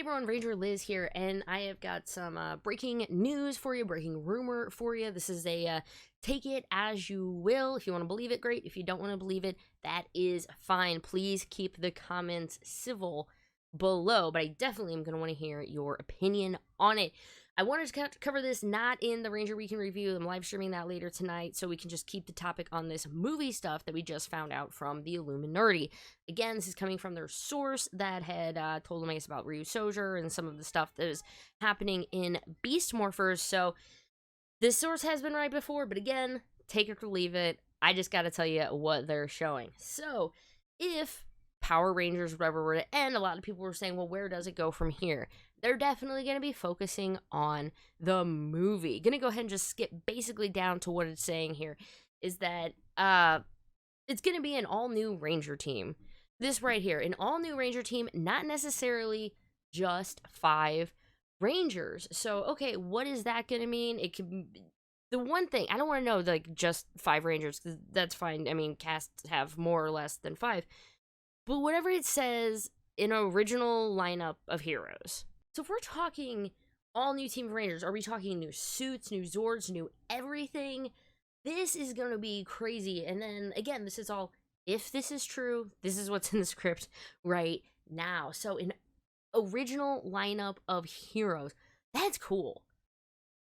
Everyone, Ranger Liz here, and I have got some breaking news for you, breaking rumor for you. This is a take it as you will. If you want to believe it, great. If you don't want to believe it, that is fine. Please keep the comments civil below, but I definitely am going to want to hear your opinion on it. I wanted to cover this not in the Ranger Weekend Review. I'm live streaming that later tonight, so we can just keep the topic on this movie stuff that we just found out from the Illuminati. Again, this is coming from their source that had told them, I guess, about Ryu Soja and some of the stuff that is happening in Beast Morphers. So this source has been right before, but again, take it or leave it. I just got to tell you what they're showing. So if Power Rangers, whatever, were to end, a lot of people were saying, well, where does it go from here? They're definitely going to be focusing on the movie. Going to go ahead and just skip basically down to what it's saying here, is that it's going to be an all-new Ranger team. This right here, an all-new Ranger team, not necessarily just 5 Rangers. So, okay, what is that going to mean? It could... The one thing, I don't want to know, like, just 5 Rangers, because that's fine. I mean, casts have more or less than 5. But whatever it says, an original lineup of heroes. So if we're talking all new Team of Rangers, are we talking new suits, new Zords, new everything? This is going to be crazy. And then, again, this is all, if this is true, this is what's in the script right now. So an original lineup of heroes. That's cool.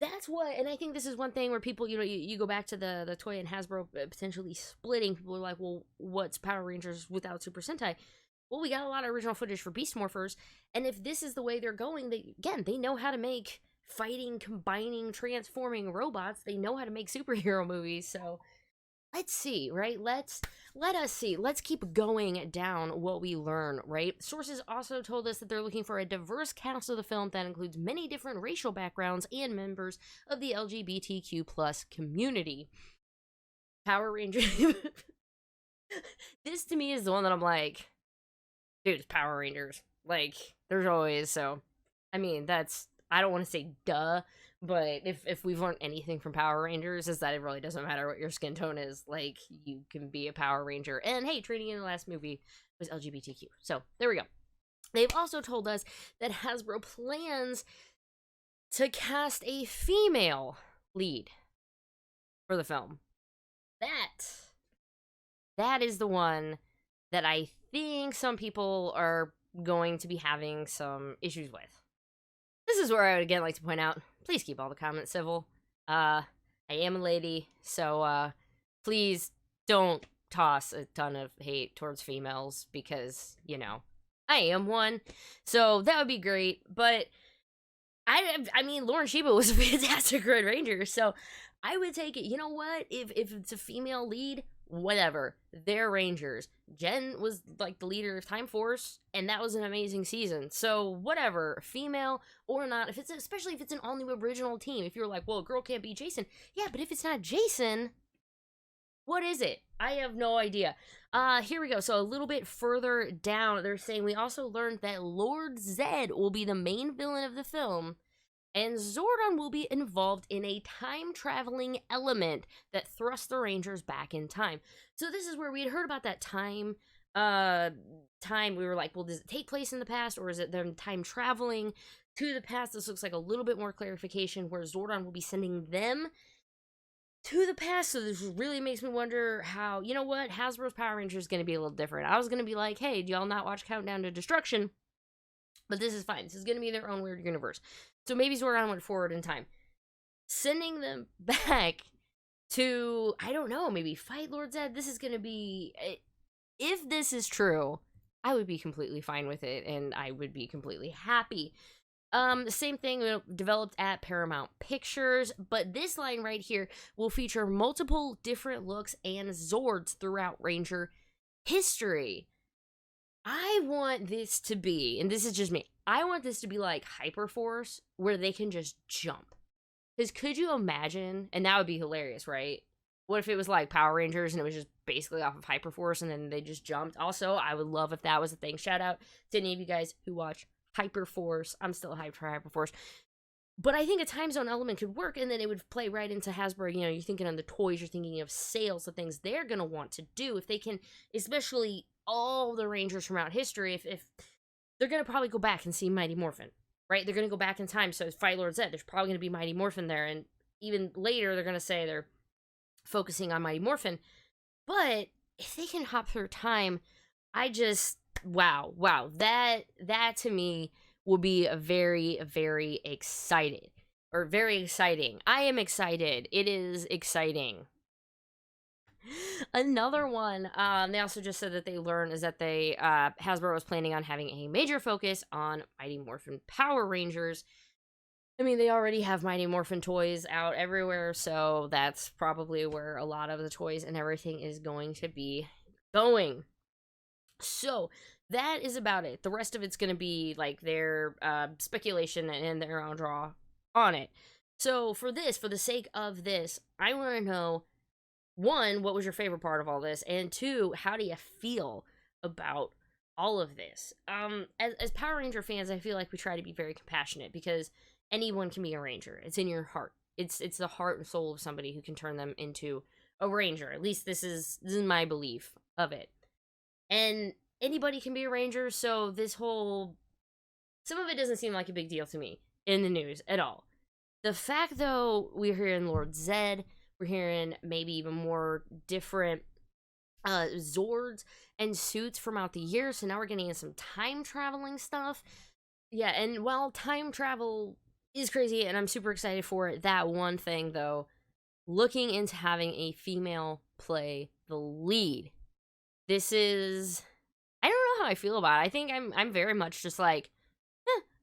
That's what, and I think this is one thing where people, you go back to the Toei and Hasbro potentially splitting. People are like, well, what's Power Rangers without Super Sentai? Well, we got a lot of original footage for Beast Morphers, and if this is the way they're going, they know how to make fighting, combining, transforming robots. They know how to make superhero movies, so let's see, right? Let us see. Let's keep going down what we learn, right? Sources also told us that they're looking for a diverse cast of the film that includes many different racial backgrounds and members of the LGBTQ plus community. Power Rangers. This to me is the one that I'm like, dude, it's Power Rangers. Like, there's always, so, I mean, that's, I don't want to say duh, but if we've learned anything from Power Rangers is that it really doesn't matter what your skin tone is. Like, you can be a Power Ranger. And hey, training in the last movie was LGBTQ. So, there we go. They've also told us that Hasbro plans to cast a female lead for the film. That is the one that I think some people are going to be having some issues with. This is where I would again like to point out, please keep all the comments civil. I am a lady, so please don't toss a ton of hate towards females because, I am one. So that would be great, but I mean, Lauren Sheba was a fantastic Red Ranger, so I would take it. You know what? If it's a female lead, whatever. They're Rangers. Jen was like the leader of Time Force, and that was an amazing season. So whatever, female or not, especially if it's an all-new original team. If you're like, well, a girl can't be Jason. Yeah, but if it's not Jason, what is it? I have no idea. Here we go. So a little bit further down, they're saying we also learned that Lord Zedd will be the main villain of the film, and Zordon will be involved in a time-traveling element that thrusts the Rangers back in time. So this is where we had heard about that time. We were like, well, does it take place in the past, or is it them time-traveling to the past? This looks like a little bit more clarification, where Zordon will be sending them to the past. So this really makes me wonder how, you know what, Hasbro's Power Ranger is going to be a little different. I was going to be like, hey, do y'all not watch Countdown to Destruction? But this is fine. This is going to be their own weird universe. So maybe Zordon went forward in time. Sending them back to, I don't know, maybe fight Lord Zedd. This is going to be, if this is true, I would be completely fine with it, and I would be completely happy. The same thing developed at Paramount Pictures, but this line right here will feature multiple different looks and Zords throughout Ranger history. I want this to be, and this is just me, I want this to be like Hyperforce, where they can just jump. Because could you imagine, and that would be hilarious, right? What if it was like Power Rangers and it was just basically off of Hyperforce and then they just jumped? Also, I would love if that was a thing. Shout out to any of you guys who watch Hyperforce. I'm still hyped for Hyperforce. But I think a time zone element could work, and then it would play right into Hasbro. You're thinking on the toys, you're thinking of sales, the things they're going to want to do. If they can, especially all the Rangers from out history, if they're going to probably go back and see Mighty Morphin, right? They're going to go back in time. So fight Lord Zedd, there's probably going to be Mighty Morphin there. And even later, they're going to say they're focusing on Mighty Morphin. But if they can hop through time, I just, wow, that to me will be a very, very exciting. I am excited. It is exciting. Another one, they also just said that they learned is that Hasbro was planning on having a major focus on Mighty Morphin Power Rangers. I mean, they already have Mighty Morphin toys out everywhere, so that's probably where a lot of the toys and everything is going to be going. So, that is about it. The rest of it's going to be, like, their speculation and their own draw on it. So, for the sake of this, I want to know, one, what was your favorite part of all this? And two, how do you feel about all of this? As Power Ranger fans, I feel like we try to be very compassionate because anyone can be a Ranger. It's in your heart. It's the heart and soul of somebody who can turn them into a Ranger. At least this is my belief of it. And anybody can be a Ranger, so some of it doesn't seem like a big deal to me in the news at all. The fact, though, we're hearing Lord Zedd, we're hearing maybe even more different Zords and suits from out the year, so now we're getting some time traveling stuff. Yeah, and while time travel is crazy, and I'm super excited for it, that one thing, though, looking into having a female play the lead. This is, I don't know how I feel about it. I think I'm very much just like,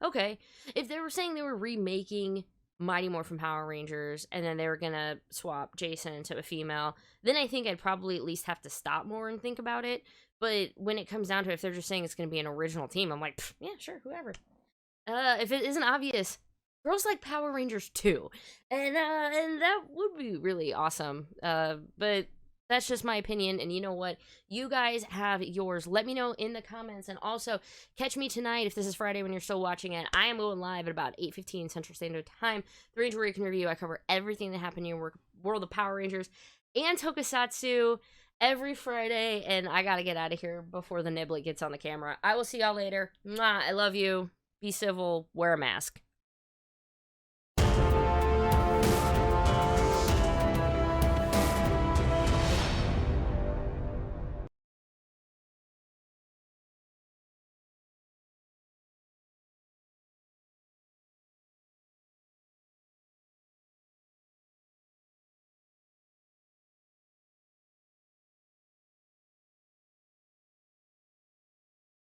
okay. If they were saying they were remaking Mighty Morphin Power Rangers, and then they were gonna swap Jason into a female, then I think I'd probably at least have to stop more and think about it. But when it comes down to it, if they're just saying it's gonna be an original team, I'm like, yeah, sure, whoever. If it isn't obvious, girls like Power Rangers too, and that would be really awesome. But that's just my opinion, and you know what? You guys have yours. Let me know in the comments, and also catch me tonight, if this is Friday when you're still watching it. I am going live at about 8:15 Central Standard Time. The Ranger where you can review. I cover everything that happened in your world of Power Rangers and Tokusatsu every Friday, and I gotta get out of here before the Niblet gets on the camera. I will see y'all later. Mwah, I love you. Be civil. Wear a mask.